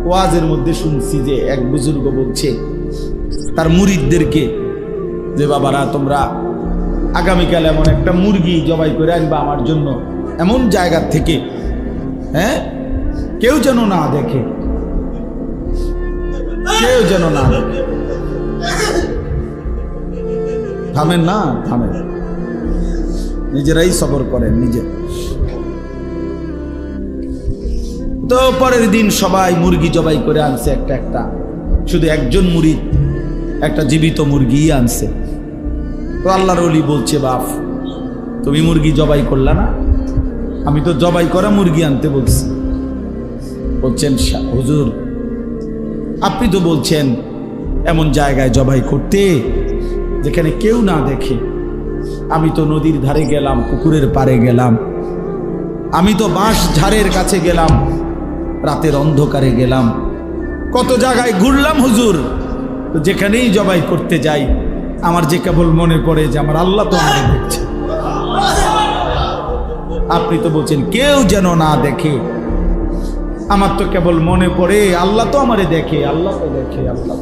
ওয়াজের মধ্যে শুনছি যে এক বুজুর্গ বলছে তার মুরিদদেরকে যে বাবারা তোমরা আগামীকাল এমন একটা মুরগি জবাই করে আনবা আমার জন্য, এমন জায়গা থেকে, হ্যাঁ, কেউ যেন না দেখে, কেউ যেন না দেখে। থামেন না, থামেন, নিজেরাই সবর করেন নিজে। তো পরের দিন সবাই মুরগি জবাই করে আনছে একটা একটা, শুধু একজন মুরিদ একটা জীবিত মুরগি আনছে। তো আল্লাহর ওলি বলছে, বাপ তুমি মুরগি জবাই করলা না? আমি তো জবাই করা মুরগি আনতে বলছি। বলছেন, হুজুর আপনি তো বলছেন এমন জায়গায় জবাই করতে যেখানে কেউ না দেখে। আমি তো নদীর ধারে গেলাম, পুকুরের পাড়ে গেলাম, আমি তো বাঁশ ঝাড়ের কাছে গেলাম, রাতের অন্ধকারে গেলাম, কত জায়গায় ঘুরলাম হুজুর। তো যেখানেই জবাই করতে যাই আমার যে কেবল মনে পড়ে যে আমার আল্লাহ তো আমাকে দেখছে। আপনি তো বলছেন কেউ যেন না দেখে, আমার তো কেবল মনে পড়ে আল্লাহ তো আমারে দেখে, আল্লাহ তো দেখে, আল্লাহ।